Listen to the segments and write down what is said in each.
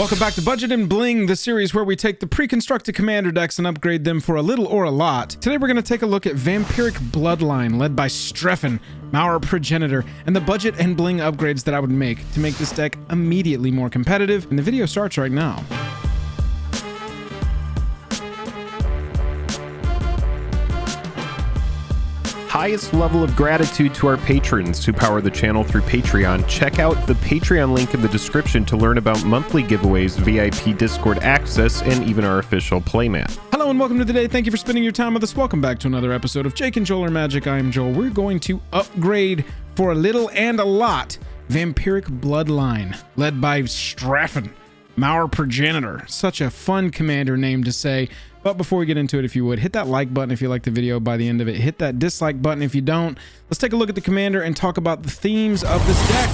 Welcome back to Budget and Bling, the series where we take the pre-constructed commander decks and upgrade them for a little or a lot. Today we're going to take a look at Vampiric Bloodline, led by Strefan, Maurer Progenitor, and the budget and bling upgrades that I would make to make this deck immediately more competitive, and the video starts right now. Highest level of gratitude to our patrons who power the channel through Patreon. Check out the Patreon link in the description to learn about monthly giveaways, VIP Discord access, and even our official playmat. Hello and welcome to the day. Thank you for spending your time with us. Welcome back to another episode of Jake and Joel Are Magic. I am Joel. We're going to upgrade for a little and a lot Vampiric Bloodline, led by Strefan, Maurer Progenitor. Such a fun commander name to say. But before we get into it, if you would, hit that like button if you like the video by the end of it. Hit that dislike button if you don't. Let's take a look at the commander and talk about the themes of this deck.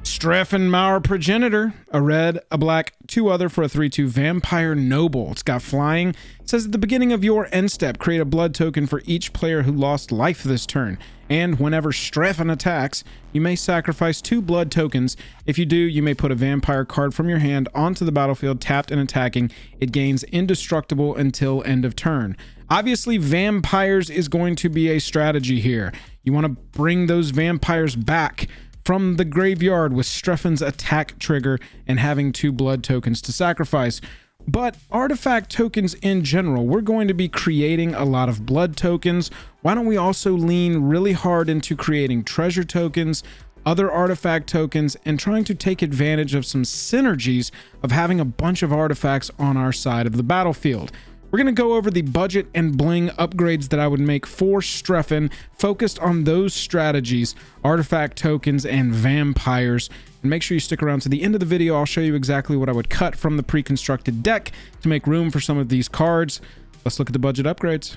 Strefan, Maurer Progenitor, a red, a black, two other for a 3/2 Vampire Noble. It's got flying. It says at the beginning of your end step, create a blood token for each player who lost life this turn. And whenever Strefan attacks, you may sacrifice 2 blood tokens. If you do, you may put a vampire card from your hand onto the battlefield, tapped and attacking. It gains indestructible until end of turn. Obviously, vampires is going to be a strategy here. You want to bring those vampires back from the graveyard with Strefan's attack trigger and having 2 blood tokens to sacrifice. But artifact tokens in general, we're going to be creating a lot of blood tokens. Why don't we also lean really hard into creating treasure tokens, other artifact tokens, and trying to take advantage of some synergies of having a bunch of artifacts on our side of the battlefield. We're going to go over the budget and bling upgrades that I would make for Strefan, focused on those strategies, artifact tokens, and vampires. And make sure you stick around to the end of the video. I'll show you exactly what I would cut from the pre-constructed deck to make room for some of these cards. Let's look at the budget upgrades.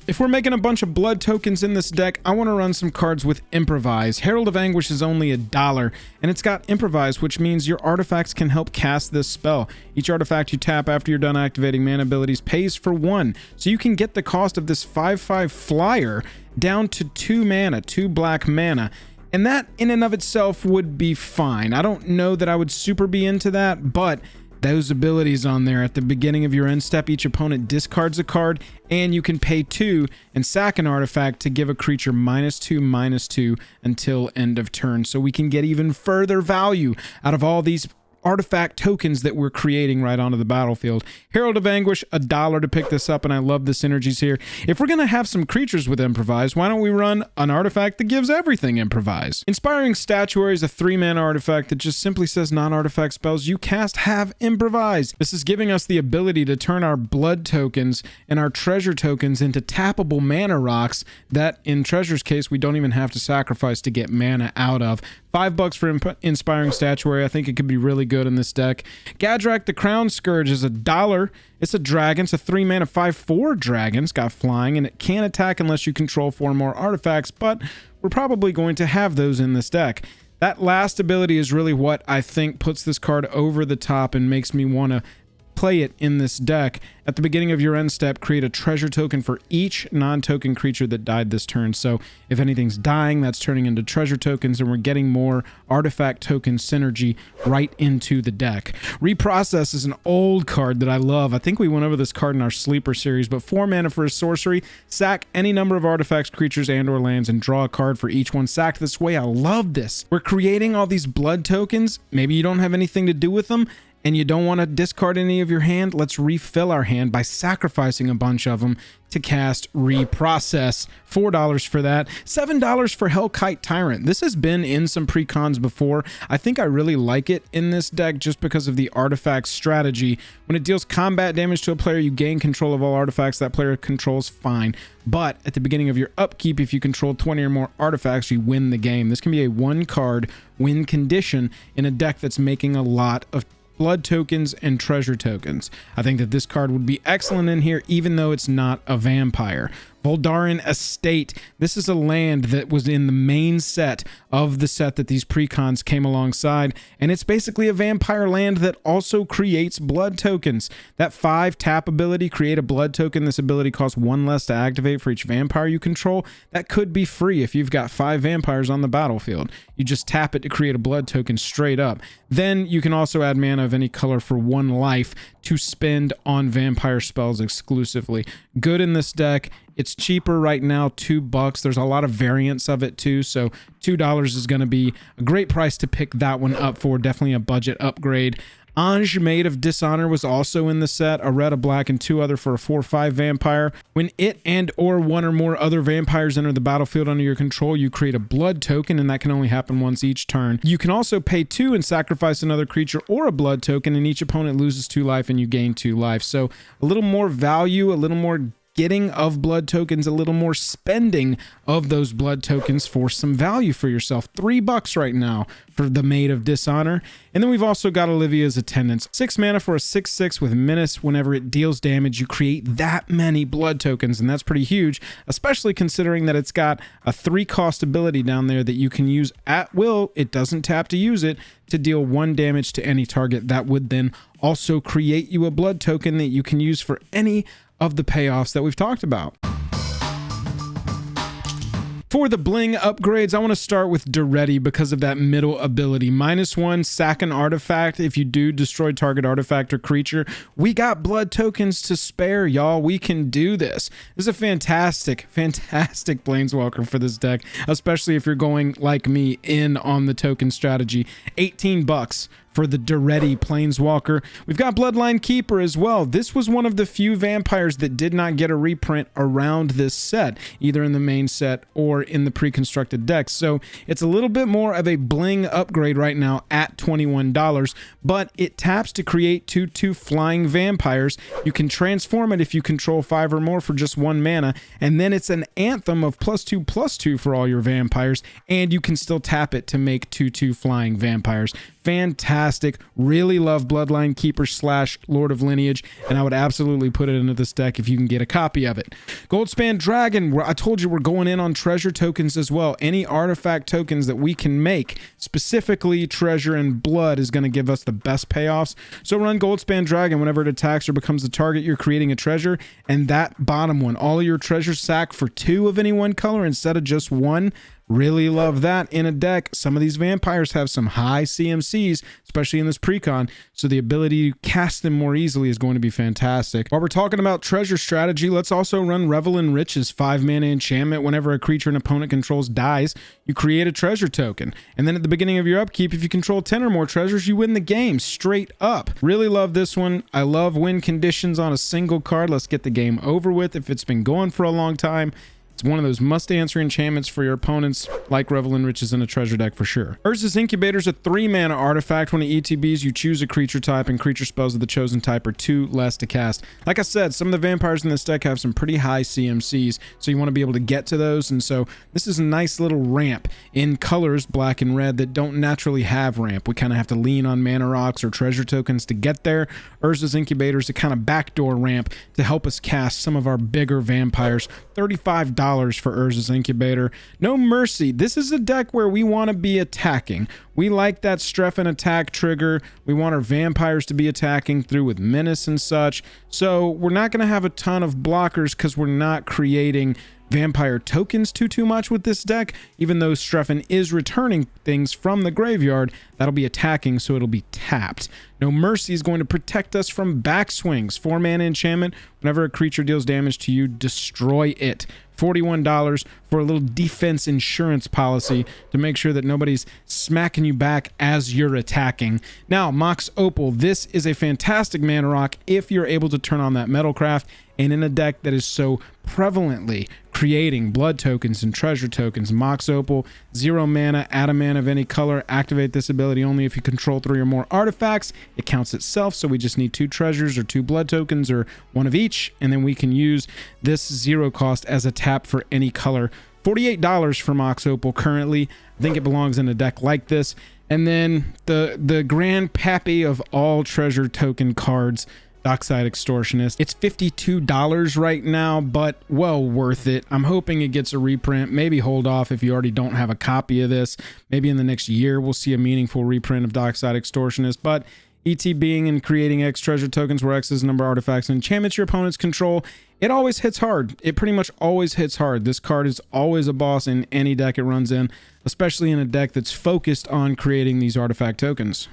If we're making a bunch of blood tokens in this deck, I want to run some cards with Improvise. Herald of Anguish is only $1, and it's got Improvise, which means your artifacts can help cast this spell. Each artifact you tap after you're done activating mana abilities pays for 1, so you can get the cost of this 5/5 flyer down to 2 mana, 2 black mana. And that in and of itself would be fine. I don't know that I would super be into that, but those abilities on there at the beginning of your end step, each opponent discards a card, and you can pay 2 and sack an artifact to give a creature -2/-2 until end of turn. So we can get even further value out of all these artifact tokens that we're creating right onto the battlefield. Herald of Anguish, $1 to pick this up, and I love the synergies here. If we're going to have some creatures with Improvise, why don't we run an artifact that gives everything Improvise? Inspiring Statuary is a 3-mana artifact that just simply says non-artifact spells you cast have Improvise. This is giving us the ability to turn our blood tokens and our treasure tokens into tappable mana rocks that, in Treasure's case, we don't even have to sacrifice to get mana out of. $5 for Inspiring Statuary. I think it could be really good in this deck. Gadrak the Crown Scourge is $1. It's a dragon. It's a 3-mana 5/4 dragon. It's got flying, and it can't attack unless you control 4 more artifacts, but we're probably going to have those in this deck. That last ability is really what I think puts this card over the top and makes me want to play it in this deck. At the beginning of your end step, create a treasure token for each non-token creature that died this turn. So if anything's dying, that's turning into treasure tokens, and we're getting more artifact token synergy right into the deck. Reprocess is an old card that I love. I think we went over this card in our Sleeper series, but 4 mana for a sorcery. Sack any number of artifacts, creatures, and or lands, and draw a card for each one sacked this way. I love this. We're creating all these blood tokens. Maybe you don't have anything to do with them, and you don't want to discard any of your hand. Let's refill our hand by sacrificing a bunch of them to cast Reprocess. $4 for that. $7 for Hellkite Tyrant. This has been in some precons before. I think I really like it in this deck just because of the artifact strategy. When it deals combat damage to a player, you gain control of all artifacts that player controls, fine. But at the beginning of your upkeep, if you control 20 or more artifacts, you win the game. This can be a 1-card win condition in a deck that's making a lot of blood tokens and treasure tokens. I think that this card would be excellent in here, even though it's not a vampire. Voldaren Estate. This is a land that was in the main set of the set that these precons came alongside, and it's basically a vampire land that also creates blood tokens. That 5 tap ability, create a blood token. This ability costs 1 less to activate for each vampire you control. That could be free if you've got 5 vampires on the battlefield. You just tap it to create a blood token straight up. Then you can also add mana of any color for 1 life to spend on vampire spells exclusively. Good in this deck. It's cheaper right now, $2. There's a lot of variants of it too, so $2 is going to be a great price to pick that one up for. Definitely a budget upgrade. Ange, Maid of Dishonor, was also in the set, a red, a black, and 2 other for a 4/5 vampire. When it and or 1 or more other vampires enter the battlefield under your control, you create a blood token, and that can only happen once each turn. You can also pay 2 and sacrifice another creature or a blood token, and each opponent loses 2 life and you gain 2 life. So a little more value, a little more getting of blood tokens, a little more spending of those blood tokens for some value for yourself. $3 right now for the Maid of Dishonor. And then we've also got Olivia's Attendants. 6 mana for a 6/6 with Menace. Whenever it deals damage, you create that many blood tokens, and that's pretty huge, especially considering that it's got a 3-cost ability down there that you can use at will. It doesn't tap to use it, to deal 1 damage to any target. That would then also create you a blood token that you can use for any of the payoffs that we've talked about. For the Bling upgrades, I want to start with Duretti because of that middle ability. -1, sack an artifact. If you do destroy target artifact or creature, we got blood tokens to spare, y'all. We can do this. This is a fantastic planeswalker for this deck, especially if you're going like me in on the token strategy. $18 for the Duretti Planeswalker. We've got Bloodline Keeper as well. This was one of the few vampires that did not get a reprint around this set, either in the main set or in the pre-constructed decks. So it's a little bit more of a Bling upgrade right now at $21, but it taps to create 2/2 flying vampires. You can transform it if you control 5 or more for just 1 mana, and then it's an anthem of +2/+2 for all your vampires, and you can still tap it to make 2/2 flying vampires. Fantastic. Really love Bloodline Keeper / Lord of Lineage, and I would absolutely put it into this deck if you can get a copy of it. Goldspan Dragon, I told you we're going in on treasure tokens as well. Any artifact tokens that we can make, specifically treasure and blood, is going to give us the best payoffs. So run Goldspan Dragon. Whenever it attacks or becomes the target, you're creating a treasure, and that bottom one, all of your treasures sack for 2 of any 1 color instead of just 1. Really love that in a deck. Some of these vampires have some high CMCs, especially in this precon, so the ability to cast them more easily is going to be fantastic. While we're talking about treasure strategy, let's also run Revel in Riches, 5 mana enchantment. Whenever a creature an opponent controls dies, you create a treasure token. And then at the beginning of your upkeep, if you control 10 or more treasures, you win the game straight up. Really love this one. I love win conditions on a single card. Let's get the game over with if it's been going for a long time. It's one of those must-answer enchantments for your opponents, like Revel in Riches in a treasure deck for sure. Urza's Incubator is a 3-mana artifact. When it ETBs, you choose a creature type, and creature spells of the chosen type are 2 less to cast. Like I said, some of the vampires in this deck have some pretty high CMCs, so you want to be able to get to those, and so this is a nice little ramp in colors, black and red, that don't naturally have ramp. We kind of have to lean on mana rocks or treasure tokens to get there. Urza's Incubator is a kind of backdoor ramp to help us cast some of our bigger vampires. $35 for Urza's Incubator. No Mercy. This is a deck where we want to be attacking. We like that Strefan attack trigger. We want our vampires to be attacking through with Menace and such. So we're not going to have a ton of blockers because we're not creating vampire tokens too much with this deck. Even though Strefan is returning things from the graveyard, that'll be attacking, so it'll be tapped. No Mercy is going to protect us from backswings. 4 mana enchantment. Whenever a creature deals damage to you, destroy it. $41 for a little defense insurance policy to make sure that nobody's smacking you back as you're attacking. Now, Mox Opal. This is a fantastic mana rock if you're able to turn on that Metalcraft, and in a deck that is so prevalently creating blood tokens and treasure tokens. Mox Opal, 0 mana, add a mana of any color, activate this ability only if you control 3 or more artifacts. It counts itself, so we just need 2 treasures or 2 blood tokens or 1 of each, and then we can use this 0 cost as a tap for any color. $48 for Mox Opal currently. I think it belongs in a deck like this. And then the grand pappy of all treasure token cards, Dockside Extortionist. It's $52 right now, but well worth it. I'm hoping it gets a reprint. Maybe hold off if you already don't have a copy of this. Maybe in the next year we'll see a meaningful reprint of Dockside Extortionist, but ETBing and creating X treasure tokens where X is the number of artifacts and enchantments your opponents control, it always hits hard. It pretty much always hits hard. This card is always a boss in any deck it runs in, especially in a deck that's focused on creating these artifact tokens.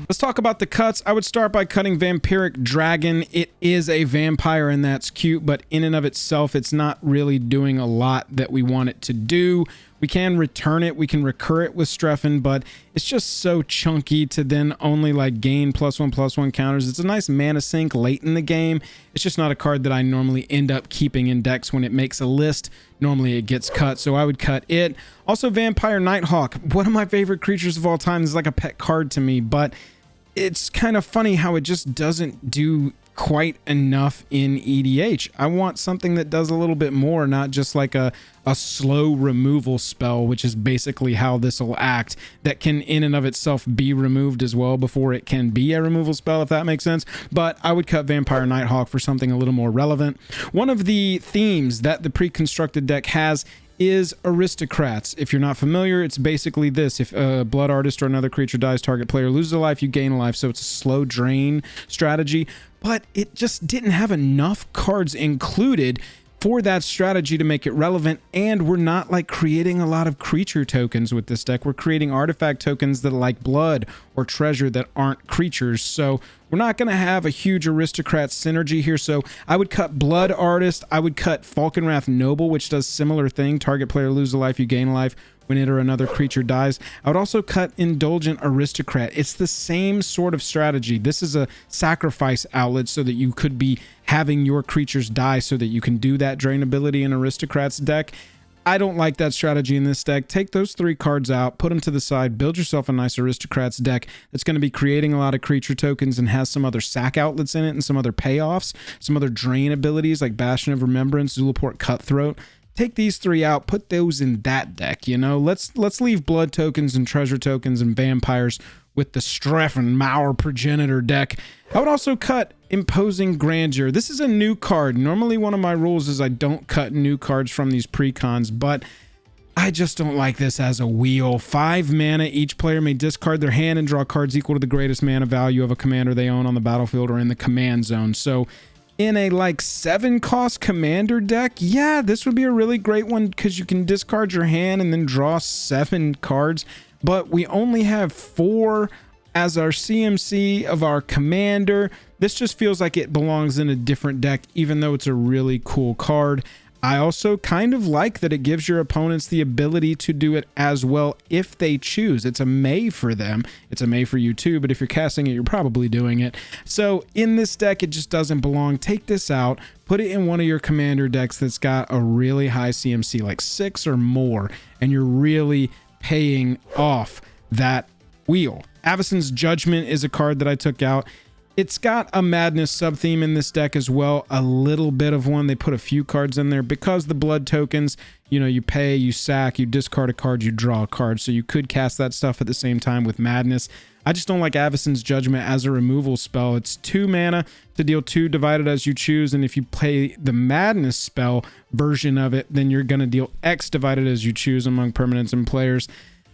Let's talk about the cuts. I would start by cutting Vampiric Dragon. It is a vampire and that's cute, but in and of itself, it's not really doing a lot that we want it to do. We can return it, we can recur it with Strefan, but it's just so chunky to then only like gain +1/+1 counters. It's a nice mana sink late in the game. It's just not a card that I normally end up keeping in decks when it makes a list. Normally it gets cut, so I would cut it. Also, Vampire Nighthawk, one of my favorite creatures of all time. This is like a pet card to me, but it's kind of funny how it just doesn't do quite enough in EDH. I want something that does a little bit more, not just like a slow removal spell, which is basically how this will act, that can in and of itself be removed as well before it can be a removal spell, if that makes sense. But I would cut Vampire Nighthawk for something a little more relevant. One of the themes that the pre-constructed deck has is Aristocrats. If you're not familiar, it's basically this. If a blood artist or another creature dies, target player loses a life, you gain a life. So it's a slow drain strategy, but it just didn't have enough cards included for that strategy to make it relevant. And we're not like creating a lot of creature tokens with this deck. We're creating artifact tokens that are like blood or treasure that aren't creatures. So we're not going to have a huge Aristocrat synergy here. So I would cut Blood Artist. I would cut Falkenrath Noble, which does similar thing. Target player loses a life, you gain a life when it or another creature dies. I would also cut Indulgent Aristocrat. It's the same sort of strategy. This is a sacrifice outlet so that you could be having your creatures die so that you can do that drain ability in Aristocrat's deck. I don't like that strategy in this deck. Take those 3 cards out, put them to the side, build yourself a nice Aristocrats deck that's going to be creating a lot of creature tokens and has some other sack outlets in it and some other payoffs, some other drain abilities like Bastion of Remembrance, Zulaport Cutthroat. Take these 3 out, put those in that deck, you know? Let's leave blood tokens and treasure tokens and vampires with the Strefan Maurer Progenitor deck. I would also cut Imposing Grandeur. This is a new card. Normally one of my rules is I don't cut new cards from these precons, but I just don't like this as a wheel. 5 mana, each player may discard their hand and draw cards equal to the greatest mana value of a commander they own on the battlefield or in the command zone. So in a like 7 cost commander deck, yeah, this would be a really great one because you can discard your hand and then draw 7 cards. But we only have 4 as our CMC of our commander. This just feels like it belongs in a different deck, even though it's a really cool card. I also kind of like that it gives your opponents the ability to do it as well if they choose. It's a may for them. It's a may for you too, but if you're casting it, you're probably doing it. So in this deck, it just doesn't belong. Take this out, put it in one of your commander decks that's got a really high CMC, like 6 or more, and you're really paying off that wheel. Avacyn's Judgment is a card that I took out. It's got a madness sub-theme in this deck as well, a little bit of one. They put a few cards in there because the blood tokens, you know, you pay, you sack, you discard a card, you draw a card. So you could cast that stuff at the same time with madness. I just don't like Avacyn's Judgment as a removal spell. It's 2 mana to deal 2 divided as you choose, and if you play the madness spell version of it, then you're going to deal X divided as you choose among permanents and players.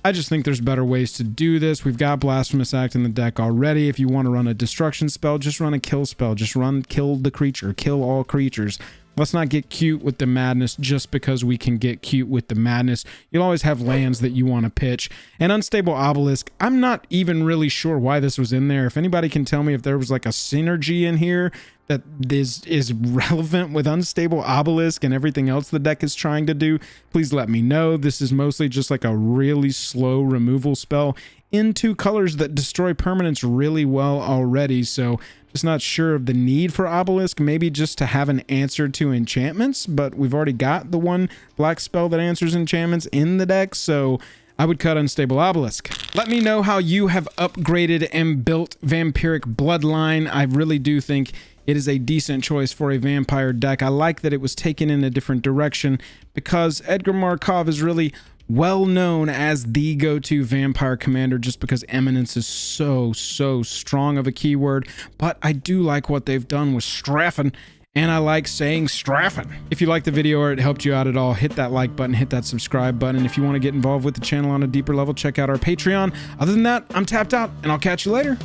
I just think there's better ways to do this. We've got Blasphemous Act in the deck already. If you want to run a destruction spell, just run a kill spell. Just run kill the creature, kill all creatures. Let's not get cute with the madness just because we can get cute with the madness. You'll always have lands that you want to pitch. And Unstable Obelisk, I'm not even really sure why this was in there. If anybody can tell me if there was like a synergy in here that is relevant with Unstable Obelisk and everything else the deck is trying to do, please let me know. This is mostly just like a really slow removal spell in 2 colors that destroy permanents really well already. So just not sure of the need for Obelisk, maybe just to have an answer to enchantments, but we've already got the 1 black spell that answers enchantments in the deck, so I would cut Unstable Obelisk. Let me know how you have upgraded and built Vampiric Bloodline. I really do think it is a decent choice for a vampire deck. I like that it was taken in a different direction because Edgar Markov is really well known as the go-to vampire commander just because Eminence is so strong of a keyword, but I do like what they've done with Strefan, and I like saying Strefan. If you liked the video or it helped you out at all, hit that like button, hit that subscribe button, and if you want to get involved with the channel on a deeper level, check out our Patreon. Other than that, I'm tapped out, and I'll catch you later.